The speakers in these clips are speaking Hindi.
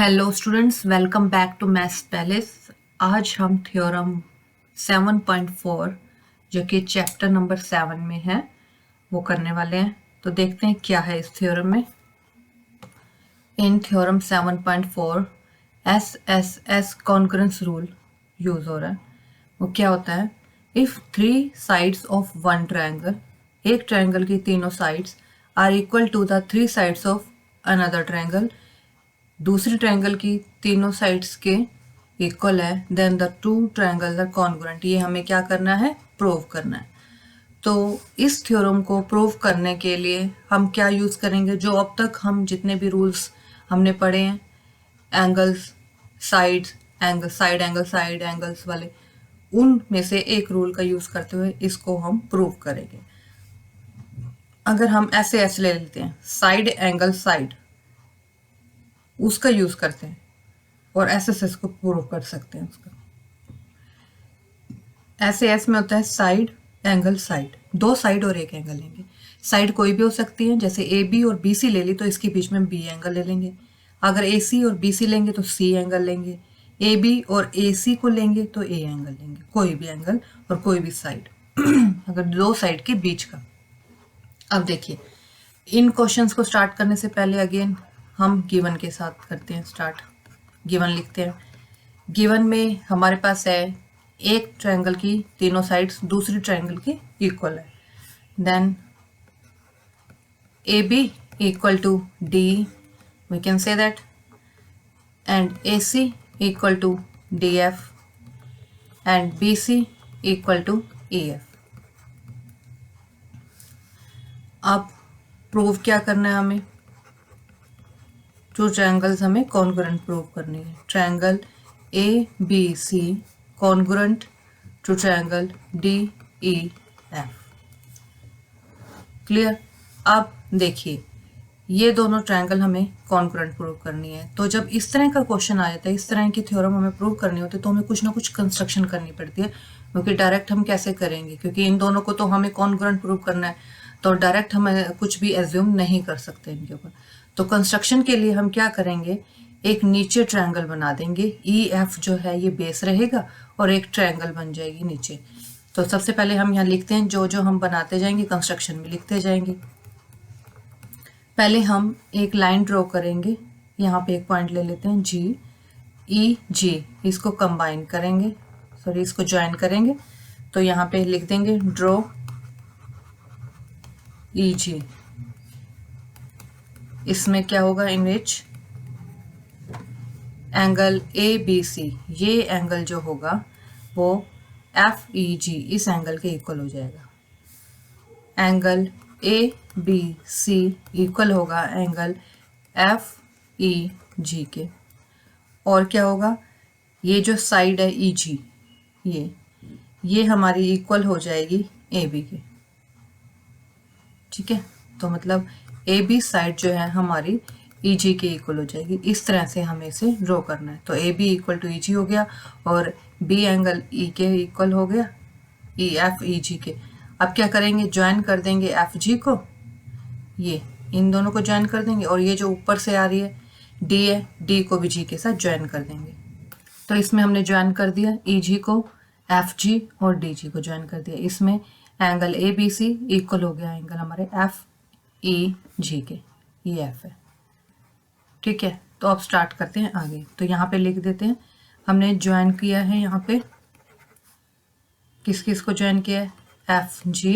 Hello students, welcome back to Maths Palace. आज हम थ्योरम 7.4 जो कि चैप्टर नंबर 7 में है वो करने वाले हैं। तो देखते हैं क्या है इस थ्योरम में। In theorem 7.4 S congruence rule use हो रहा है। वो क्या होता है? If 3 sides of one triangle, एक ट्रायंगल की तीनों sides are equal to the 3 sides of another triangle, दूसरी ट्रायंगल की तीनों साइड्स के इक्वल है, then the two triangles are congruent. ये हमें क्या करना है? प्रूव करना है। तो इस थ्योरम को प्रूव करने के लिए हम क्या यूज करेंगे? जो अब तक हम जितने भी रूल्स हमने पढ़े हैं, एंगल्स, साइड एंगल्स वाले, उनमें से एक रूल का यूज करते हुए इसको हम प्रूव करेंगे। अगर हम ऐसे ले लेते हैं, साइड एंगल साइड, उसका यूज करते हैं और एस को प्रूव कर सकते हैं। उसका एस में होता है साइड एंगल साइड, दो साइड और एक एंगल लेंगे। साइड कोई भी हो सकती है, जैसे ए बी और बी सी ले ली तो इसके बीच में बी एंगल ले लेंगे। अगर ए सी और बी सी लेंगे तो सी एंगल लेंगे। ए बी और ए सी को लेंगे तो ए एंगल लेंगे, कोई भी एंगल और कोई भी साइड अगर दो साइड के बीच का। अब देखिए, इन क्वेश्चंस को स्टार्ट करने से पहले अगेन हम गिवन के साथ करते हैं स्टार्ट। गिवन लिखते हैं। गिवन में हमारे पास है एक ट्रायंगल की तीनों साइड्स दूसरी ट्रायंगल की इक्वल है, then A B equal to D, we can say that, and A C equal to D F and B C equal to E F. अब प्रूव क्या करना है हमें? जो ट्रायंगल्स हमें कॉन्ग्रुएंट प्रूव करनी है। Triangle A B C congruent to triangle D E F. Clear? अब देखिए, ये दोनों ट्रायंगल हमें कॉन्ग्रुएंट प्रूव करनी है। तो जब इस तरह का क्वेश्चन आ जाता है, इस तरह की थ्योरम हमें प्रूव करनी होती है, तो हमें कुछ ना कुछ कंस्ट्रक्शन करनी पड़ती है। क्योंकि डायरेक्ट हम कैसे करेंगे? क्योंकि इन दोनों को तो हमें कॉन्ग्रुएंट प्रूव करना है, तो डायरेक्ट हम कुछ भी एज्यूम नहीं कर सकते इनके ऊपर। तो कंस्ट्रक्शन के लिए हम क्या करेंगे? एक नीचे ट्रायंगल बना देंगे। ई एफ जो है ये बेस रहेगा और एक ट्रायंगल बन जाएगी नीचे। तो सबसे पहले हम यहाँ लिखते हैं, जो जो हम बनाते जाएंगे कंस्ट्रक्शन में लिखते जाएंगे। पहले हम एक लाइन ड्रॉ करेंगे। यहाँ पे एक पॉइंट ले लेते हैं जी ई जी, इसको कंबाइन करेंगे, सॉरी इसको ज्वाइन करेंगे। तो यहाँ पे लिख देंगे ड्रॉ ई जी। इसमें क्या होगा? इन विच एंगल ए बी सी, ये एंगल जो होगा वो एफ ई जी इस एंगल के इक्वल हो जाएगा। Angle A B C equal होगा एंगल एफ ई जी के। और क्या होगा? ये जो साइड है ई जी, ये हमारी इक्वल हो जाएगी ए बी के। ठीक है? तो मतलब ए बी साइड जो है हमारी ई जी के इक्वल हो जाएगी। इस तरह से हमें इसे ड्रॉ करना है। तो ए बी इक्वल टू ई जी हो गया और बी एंगल ई के इक्वल हो गया ई एफ ई जी के। अब क्या करेंगे? ज्वाइन कर देंगे एफ जी को, ये इन दोनों को ज्वाइन कर देंगे, और ये जो ऊपर से आ रही है डी है, डी को भी जी के साथ ज्वाइन कर देंगे। तो इसमें हमने ज्वाइन कर दिया ई जी को, एफ जी और डी जी को ज्वाइन कर दिया। इसमें angle A B C equal हो गया एंगल हमारे एफ ई जी के, ये एफ है। ठीक है? तो अब स्टार्ट करते हैं आगे। तो यहाँ पे लिख देते हैं, हमने ज्वाइन किया है यहाँ पे किस किस को ज्वाइन किया है? एफ जी,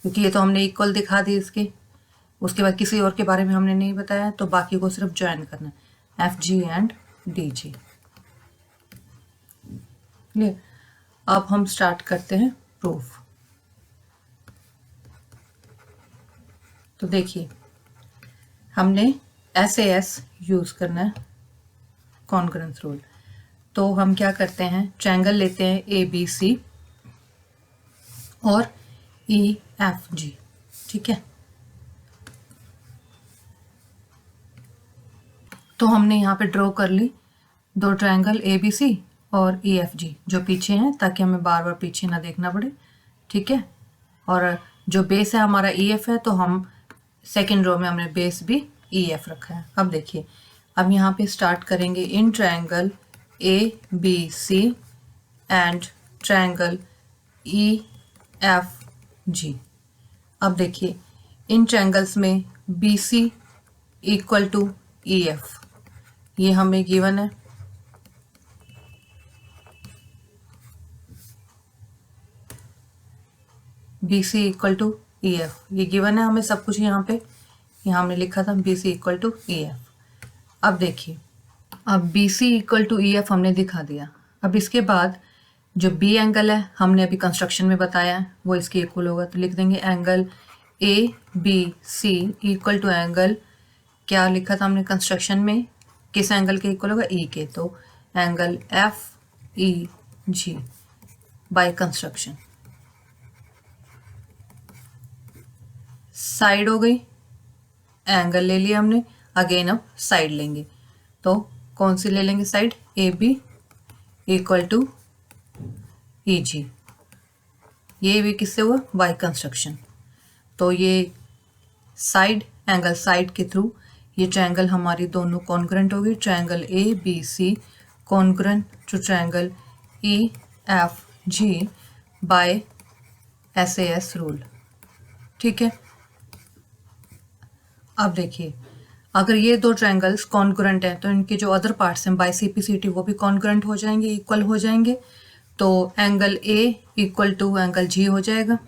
क्योंकि ये तो हमने इक्वल दिखा दी इसके। उसके बाद किसी और के बारे में हमने नहीं बताया, तो बाकी को सिर्फ ज्वाइन करना है, F G and D G. Clear? अब हम स्टार्ट करते हैं प्रूफ। तो देखिए, हमने एस यूज करना है, कॉन्करेंस रूल। तो हम क्या करते हैं? ट्रायंगल लेते हैं ए बी सी और ई एफ जी। ठीक है? तो हमने यहाँ पे ड्रॉ कर ली दो ट्रायंगल ए बी सी और ई एफ जी जो पीछे हैं, ताकि हमें बार बार पीछे ना देखना पड़े। ठीक है? और जो बेस है हमारा ई एफ है, तो हम सेकेंड रो में हमने बेस भी ई एफ रखा है। अब देखिए, अब यहाँ पे स्टार्ट करेंगे in triangle A B C and triangle E F G. अब देखिए इन ट्रायंगल्स में B C equal to E F, ये हमें गिवन है। B C equal to E F, ये गिवन है हमें सब कुछ। यहाँ हमने लिखा था B C equal to E F. अब देखिए, अब B C equal to E F हमने दिखा दिया। अब इसके बाद जो बी एंगल है हमने अभी कंस्ट्रक्शन में बताया है वो इसके इक्वल होगा, तो लिख देंगे angle A B C equal to angle, क्या लिखा था हमने कंस्ट्रक्शन में, किस एंगल के इक्वल होगा, ई के, तो angle F E G by construction. Side हो गई, एंगल ले लिया हमने, अगेन अब साइड लेंगे, तो कौन सी ले लेंगे side, A B equal to E G. ये भी किससे हुआ, बाय कंस्ट्रक्शन। तो ये साइड, एंगल साइड के थ्रू ये ट्रायंगल हमारी दोनों कॉन्ग्रुएंट होगी। Triangle A B C congruent to triangle E F G by SAS rule. ठीक है, अब देखिए अगर ये दो ट्रायंगल्स कॉन्ग्रुएंट हैं तो इनके जो अदर पार्ट्स हैं बाय CPCT वो भी कॉन्ग्रुएंट हो जाएंगे, इक्वल हो जाएंगे। तो angle A equal to angle G हो जाएगा।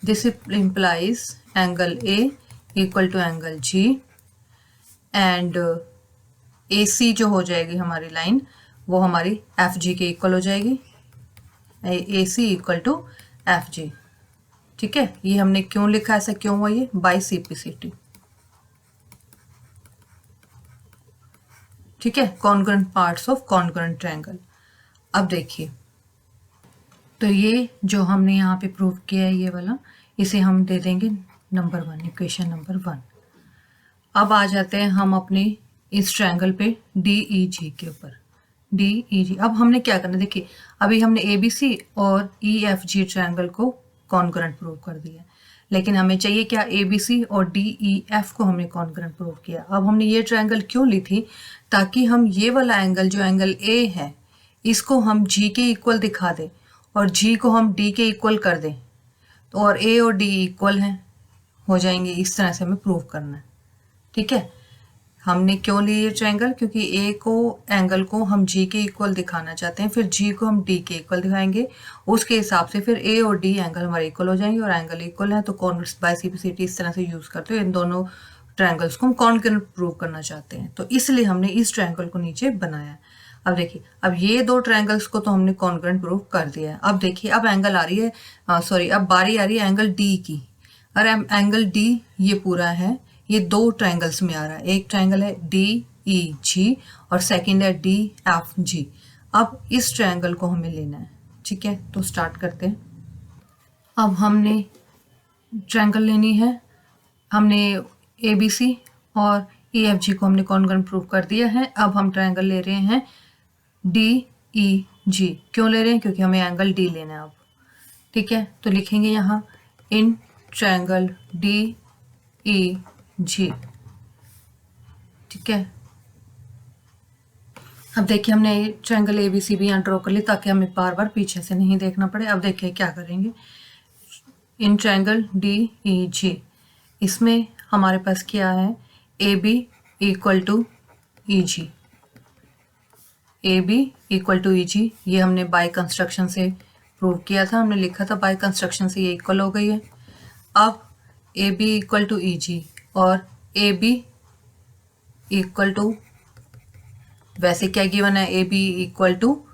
This implies angle A equal to angle G and AC जो हो जाएगी हमारी लाइन वो हमारी FG के इक्वल हो जाएगी, AC इक्वल टू FG। ठीक है, ये हमने क्यों लिखा, ऐसा क्यों हुआ, ये बाय CPCT। ठीक है, congruent parts of congruent triangle. अब देखिए, तो ये जो हमने यहाँ पे प्रूव किया है ये वाला, इसे हम दे देंगे नंबर 1, इक्वेशन नंबर 1। अब आ जाते हैं हम अपने इस ट्रायंगल पे DEG के ऊपर। DEG, अब हमने क्या करना, देखिए अभी हमने ABC और EFG ट्रायंगल को कॉन्ग्रुएंट प्रूव कर दिया, लेकिन हमें चाहिए क्या, ABC और DEF को हमने कॉन्ग्रुएंट प्रूव किया। अब हमने ये ट्रायंगल क्यों ली थी, ताकि हम ये वाला एंगल जो एंगल A है इसको हम G के इक्वल दिखा दें और G को हम D के इक्वल कर दें, तो और A और D इक्वल हैं हो जाएंगे, इस तरह से हमें प्रूव करना है। ठीक है, हमने क्यों लिए ये ट्रायंगल, क्योंकि A को एंगल को हम G के इक्वल दिखाना चाहते हैं, फिर G को हम D के इक्वल दिखाएंगे, उसके हिसाब से फिर A और D एंगल हमारे इक्वल हो जाएंगे, और एंगल इक्वल है तो कॉन्ग्रुएंट बाय CPCT इस तरह से यूज करते हुए इन दोनों ट्रायंगल्स को हम कॉन्ग्रुएंट प्रूव करना चाहते हैं, तो इसलिए हमने इस ट्रायंगल को नीचे बनाया। अब देखिए, अब ये दो ट्रायंगल्स को तो हमने कॉन्ग्रुएंट प्रूव कर दिया है। अब देखिए, अब एंगल आ रही है, अब बारी आ रही है एंगल D की। और एंगल D ये पूरा है, ये दो ट्रायंगल्स में आ रहा है, एक ट्रायंगल है DEG और सेकंड है DFG। अब इस ट्रायंगल को हमें लेना है। ठीक है, तो स्टार्ट करते हैं। अब हमने ट्रायंगल लेनी है, हमने ABC और EFG को हमने कॉन्ग्रुएंट प्रूव कर दिया है। अब हम ट्रायंगल ले रहे हैं DEG। क्यों ले रहे हैं, क्योंकि हमें एंगल D लेना है अब। ठीक है, तो लिखेंगे यहाँ इन ट्रायंगल DEG। ठीक है, अब देखिए हमने ट्रायंगल ABC भी यहाँ ड्रॉ कर लिया ताकि हमें बार बार पीछे से नहीं देखना पड़े। अब देखिए क्या करेंगे, इन ट्रायंगल DEG, इसमें हमारे पास क्या है, AB equal to EG, AB equal to EG, ये हमने बाय कंस्ट्रक्शन से प्रूव किया था, हमने लिखा था बाय कंस्ट्रक्शन से ये इक्वल हो गई है। अब AB इक्वल टू EG और AB इक्वल टू, वैसे क्या गिवन है, AB इक्वल टू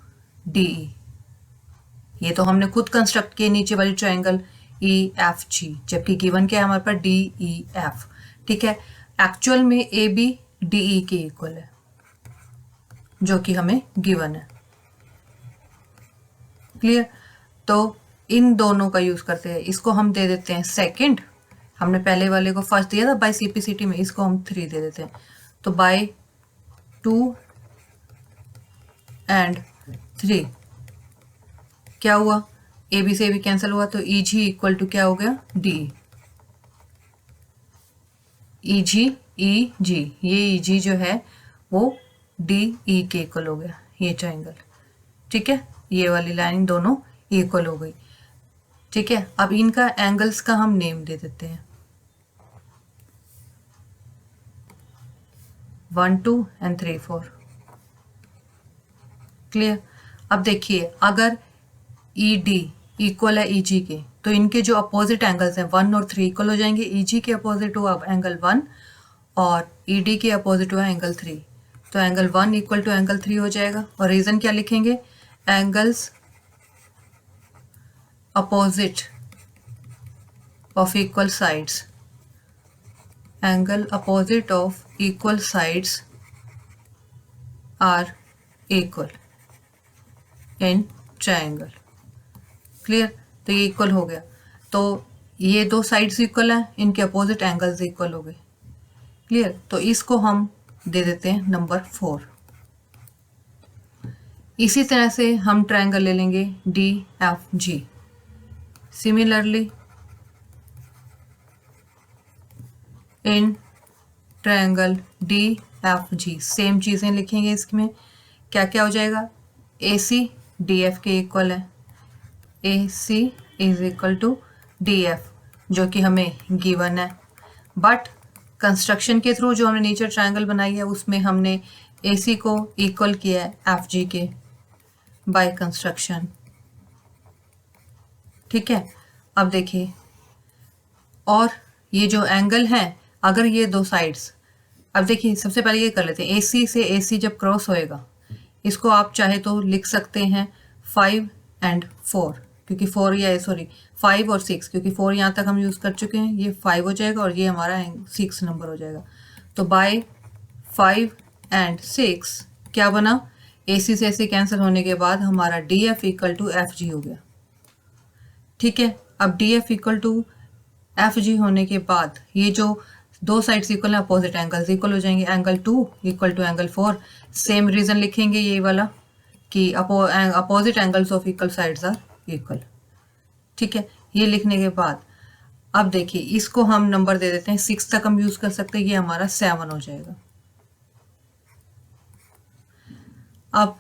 DE, ये तो हमने खुद कंस्ट्रक्ट किए नीचे वाली ट्रायंगल EFG, जबकि गिवन क्या है हमारे पास DEF। ठीक है, एक्चुअल में AB DE के इक्वल है जो कि हमें गिवन है। क्लियर, तो इन दोनों का यूज करते हैं, इसको हम दे देते हैं सेकंड, हमने पहले वाले को फर्स्ट दिया था बाय CPCT में, इसको हम 3 दे देते हैं, तो बाय 2 एंड 3 क्या हुआ, AB से भी कैंसिल हुआ, तो EG इक्वल टू क्या हो गया, DE। EG, EG, ये EG जो है वो डी ई के इक्वल हो गया ये ट्रायंगल। ठीक है, ये वाली लाइन दोनों इक्वल हो गई। ठीक है, अब इनका एंगल्स का हम नेम दे देते हैं 1 2 एंड 3 4। क्लियर। अब देखिए अगर ई डी इक्वल है ई जी के तो इनके जो अपोजिट एंगल्स हैं 1 और 3 इक्वल हो जाएंगे। ई जी के अपोजिट हुआ एंगल 1 और ई डी के अपोजिट हुआ एंगल 3, तो एंगल 1 इक्वल टू एंगल 3 हो जाएगा। और रीजन क्या लिखेंगे, angles opposite of equal sides, angle opposite of equal sides are equal in triangle. Clear, तो ये इक्वल हो गया, तो ये दो साइड्स इक्वल हैं, इनके अपोजिट एंगल्स इक्वल हो गए। क्लियर, तो इसको हम दे देते हैं नंबर 4। इसी तरह से हम ट्रायंगल ले लेंगे D F G. Similarly in triangle D F G same चीज़ें लिखेंगे। इसमें क्या क्या हो जाएगा, ए सी डी एफ के इक्वल है, A C is equal to D F जो कि हमें गिवन है। बट कंस्ट्रक्शन के थ्रू जो हमने नेचर ट्रायंगल बनाई है उसमें हमने ए सी को इक्वल किया है एफ जी के बाय कंस्ट्रक्शन। ठीक है, अब देखिए, और ये जो एंगल है अगर ये दो साइड्स, अब देखिए सबसे पहले ये कर लेते हैं, ए सी से ए सी जब क्रॉस होएगा इसको आप चाहे तो लिख सकते हैं 5 एंड 4, क्योंकि 4 या सॉरी 5 और 6, क्योंकि 4 यहाँ तक हम यूज़ कर चुके हैं, ये 5 हो जाएगा और ये हमारा 6 नंबर हो जाएगा। तो बाय 5 एंड 6 क्या बना, ए सी से ए सी कैंसिल होने के बाद हमारा D F equal to F G हो गया। ठीक है, अब D F equal to F G होने के बाद ये जो दो साइड्स इक्वल है अपोजिट एंगल्स इक्वल हो जाएंगे। Angle 2 equal to angle 4, same reason लिखेंगे ये वाला कि opposite angles of equal sides are equal. ठीक है, ये लिखने के बाद अब देखिए इसको हम नंबर दे देते हैं 6 तक हम यूज कर सकते हैं, ये हमारा 7 हो जाएगा। अब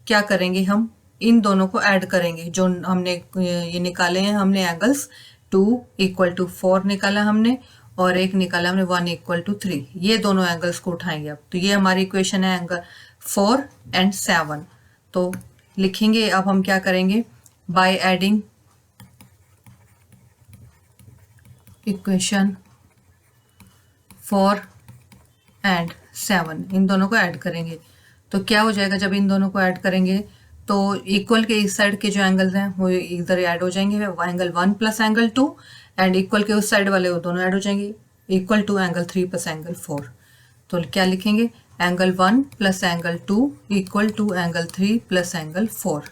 क्या करेंगे, हम इन दोनों को ऐड करेंगे जो हमने ये निकाले हैं, हमने एंगल्स 2 इक्वल टू 4 निकाला हमने और एक निकाला हमने 1 इक्वल टू 3, ये दोनों एंगल्स को उठाएंगे। अब तो ये हमारी इक्वेशन है एंगल 4 एंड 7। तो लिखेंगे अब हम क्या करेंगे, बाय एडिंग इक्वेशन 4 एंड 7, इन दोनों को ऐड करेंगे तो क्या हो जाएगा, जब इन दोनों को ऐड करेंगे तो इक्वल के इस साइड के जो एंगल्स हैं वो इधर ऐड हो जाएंगे, angle 1 plus angle 2, and equal के उस साइड वाले वो दोनों ऐड हो जाएंगे equal to angle 3 plus angle 4। तो क्या लिखेंगे, angle 1 plus angle 2 equal to angle 3 plus angle 4।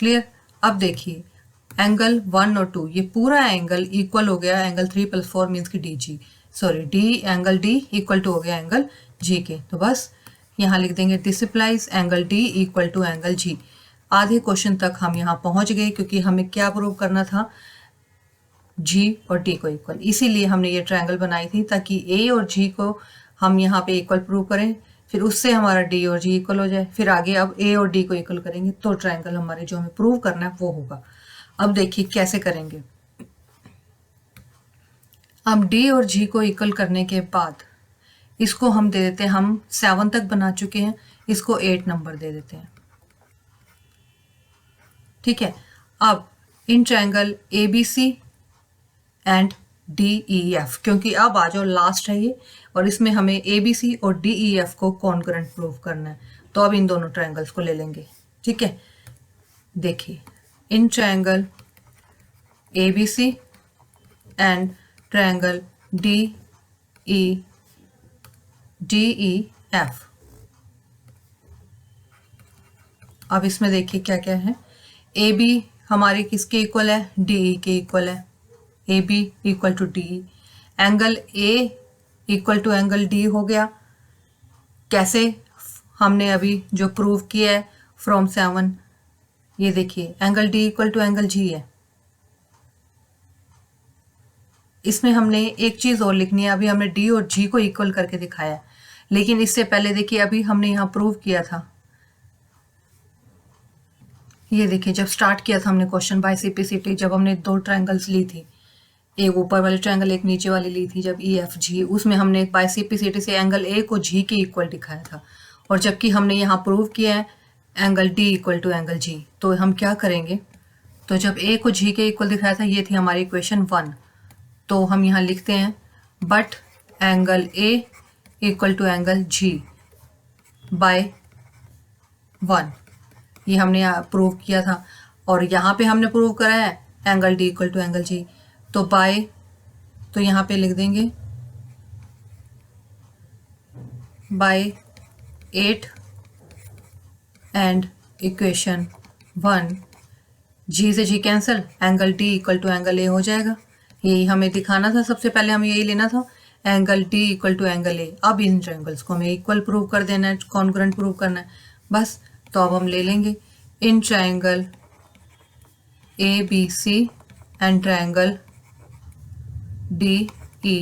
Clear. अब देखिए एंगल 1 और 2 ये पूरा एंगल इक्वल हो गया एंगल 3 प्लस 4 मीन्स की D G, sorry D angle D equal to हो गया एंगल जी के। तो बस यहाँ लिख देंगे this applies angle D equal to angle G. आधे क्वेश्चन तक हम यहाँ पहुँच गए क्योंकि हमें क्या प्रूव करना था, जी और डी को इक्वल, इसीलिए हमने ये ट्रायंगल बनाई थी ताकि ए और जी को हम यहाँ पे इक्वल प्रूव करें, फिर उससे हमारा डी और जी इक्वल हो जाए, फिर आगे अब ए और डी को इक्वल करेंगे तो ट्रायंगल हमारे जो हमें प्रूव करना है वो होगा। अब देखिए कैसे करेंगे, अब डी और जी को इक्वल करने के बाद इसको हम दे देते हैं, हम 7 तक बना चुके हैं, इसको 8 नंबर दे देते हैं। ठीक है, अब in triangle A B C and D E F, क्योंकि अब आ जाओ लास्ट है ये और इसमें हमें ए बी सी और डी ई एफ को कॉन्करेंट प्रूव करना है, तो अब इन दोनों ट्रायंगल्स को ले लेंगे। ठीक है, देखिए in triangle A B C and triangle D E F, अब इसमें देखिए क्या क्या है, ए बी हमारे किसके इक्वल है, डी ई के इक्वल है, A B equal to D, angle A equal to angle D हो गया। कैसे, हमने अभी जो प्रूव किया है फ्रॉम 7, ये देखिए angle D equal to angle G है। इसमें हमने एक चीज और लिखनी है, अभी हमने डी और जी को इक्वल करके दिखाया है, लेकिन इससे पहले देखिए अभी हमने यहाँ प्रूव किया था, ये देखिए जब स्टार्ट किया था हमने क्वेश्चन बाय सीपीसीटी, जब हमने दो ट्रायंगल्स ली थी, एक ऊपर वाली ट्रायंगल एक नीचे वाली ली थी, जब ई एफ जी, उसमें हमने बाय सीपीसीटी से एंगल ए को जी के इक्वल दिखाया था, और जबकि हमने यहाँ प्रूव किया है angle D equal to angle G. तो हम क्या करेंगे, तो जब ए को जी के इक्वल दिखाया था, ये थी हमारी इक्वेशन 1, तो हम यहाँ लिखते हैं but angle A equal to angle G by 1, ये हमने प्रूव किया था। और यहाँ पे हमने प्रूव करा है angle D equal to angle G, तो बाय, तो यहाँ पे लिख देंगे बाय 8 एंड इक्वेशन 1, जी से G cancel, angle D equal to angle A हो जाएगा। यही हमें दिखाना था, सबसे पहले हमें यही लेना था, angle D equal to angle A. अब इन ट्रायंगल्स को हमें इक्वल प्रूव कर देना है, कॉन्ग्रुएंट प्रूव करना है बस। तो अब हम ले लेंगे in triangle A B C and triangle D E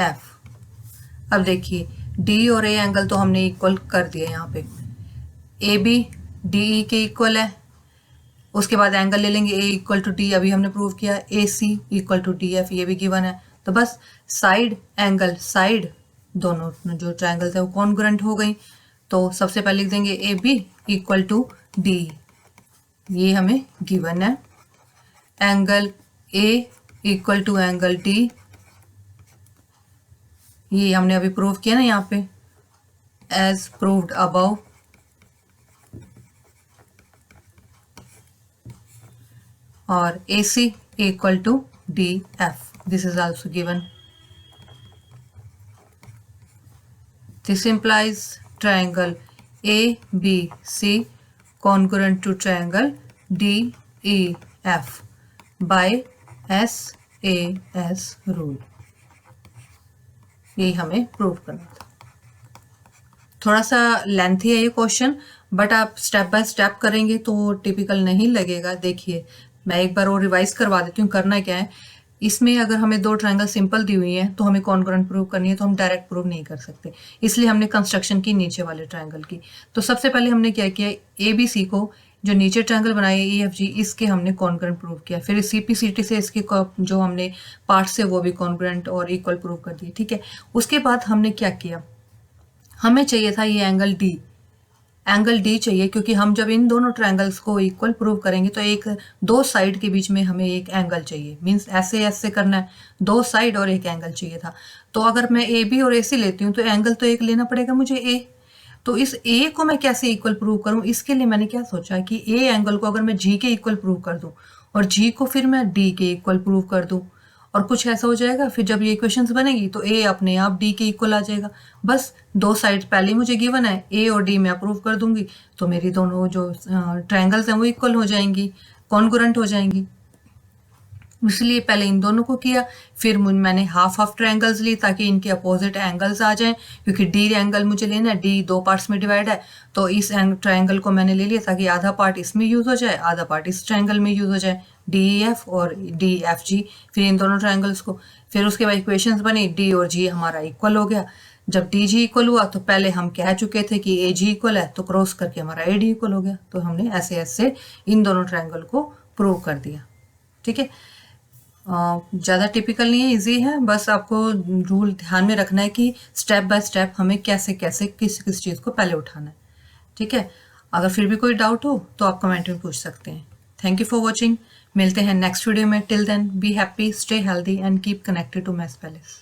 F. अब देखिए डी और ए एंगल तो हमने इक्वल कर दिया, यहाँ पे ए बी डी ई के इक्वल है, उसके बाद एंगल ले लेंगे ए इक्वल टू डी, अभी हमने प्रूव किया, ए C equal to D F, ये भी गिवन है। तो बस साइड एंगल साइड दोनों जो ट्रायंगल्स है वो कॉन्ग्रुएंट हो गई। तो सबसे पहले लिख देंगे A B equal to D, ये हमें गिवन है। Angle A equal to angle D, ये हमने अभी प्रूव किया ना यहाँ पे, एज प्रूव्ड अबव। और AC equal to DF, this is also given. This implies triangle ABC congruent to triangle DEF by SAS rule. यही हमें प्रूव करना था। थोड़ा सा लेंथी है ये क्वेश्चन, बट आप स्टेप बाय स्टेप करेंगे तो टिपिकल नहीं लगेगा। देखिए मैं एक बार और रिवाइज करवा देती हूँ। करना क्या है, इसमें अगर हमें दो ट्रायंगल सिंपल दी हुई है तो हमें कॉन्ग्रुएंट प्रूव करनी है, तो हम डायरेक्ट प्रूव नहीं कर सकते, इसलिए हमने कंस्ट्रक्शन की नीचे वाले ट्रायंगल की। तो सबसे पहले हमने क्या किया, ए बी सी को जो नीचे ट्रायंगल बनाए ई एफ जी, इसके हमने कॉन्ग्रुएंट प्रूव किया। फिर सी पी सी टी से इसके जो हमने पार्ट्स है वो भी कॉन्ग्रुएंट और इक्वल प्रूव कर दिए, ठीक है। उसके बाद हमने क्या किया, हमें चाहिए था ये एंगल डी, एंगल डी चाहिए, क्योंकि हम जब इन दोनों ट्रायंगल्स को इक्वल प्रूव करेंगे तो एक दो साइड के बीच में हमें एक एंगल चाहिए, मींस ऐसे ऐसे करना है, दो साइड और एक एंगल चाहिए था। तो अगर मैं ए बी और ए सी लेती हूँ तो एंगल तो एक लेना पड़ेगा मुझे ए। तो इस ए को मैं कैसे इक्वल प्रूव करूँ, इसके लिए मैंने क्या सोचा कि ए एंगल को अगर मैं जी के इक्वल प्रूव कर दूँ और जी को फिर मैं डी के इक्वल प्रूव कर दूँ, और कुछ ऐसा हो जाएगा, फिर जब ये इक्वेशंस बनेगी तो ए अपने आप डी के इक्वल आ जाएगा। बस दो साइड पहले मुझे गिवन है, ए और डी मैं अप्रूव कर दूंगी, तो मेरी दोनों जो ट्रायंगल्स हैं वो इक्वल हो जाएंगी, कॉन्ग्रुएंट हो जाएंगी। इसलिए पहले इन दोनों को किया, फिर मैंने हाफ हाफ ट्रायंगल्स ली ताकि इनके अपोजिट एंगल्स आ जाएं, क्योंकि डी एंगल मुझे लेना है, डी दो पार्ट्स में डिवाइड है, तो इस ट्रायंगल को मैंने ले लिया ताकि आधा पार्ट इसमें यूज हो जाए, आधा पार्ट इस ट्रायंगल में यूज हो जाए, डी एफ और डी एफ जी। फिर इन दोनों ट्रायंगल्स को, फिर उसके बाद इक्वेशंस बनी, डी और जी हमारा इक्वल हो गया। जब डी जी इक्वल हुआ तो पहले हम कह चुके थे कि ए जी इक्वल है, तो क्रॉस करके हमारा ए डी इक्वल हो गया। तो हमने ऐसे ऐसे इन दोनों ट्रायंगल को प्रूव कर दिया, ठीक है। ज़्यादा टिपिकल नहीं है, इजी है, बस आपको रूल ध्यान में रखना है कि स्टेप बाय स्टेप हमें कैसे कैसे किस किस चीज़ को पहले उठाना है, ठीक है। अगर फिर भी कोई डाउट हो तो आप कमेंट में पूछ सकते हैं। थैंक यू फॉर वॉचिंग, मिलते हैं नेक्स्ट वीडियो में। Till then be happy, stay healthy and keep connected to Maths palace.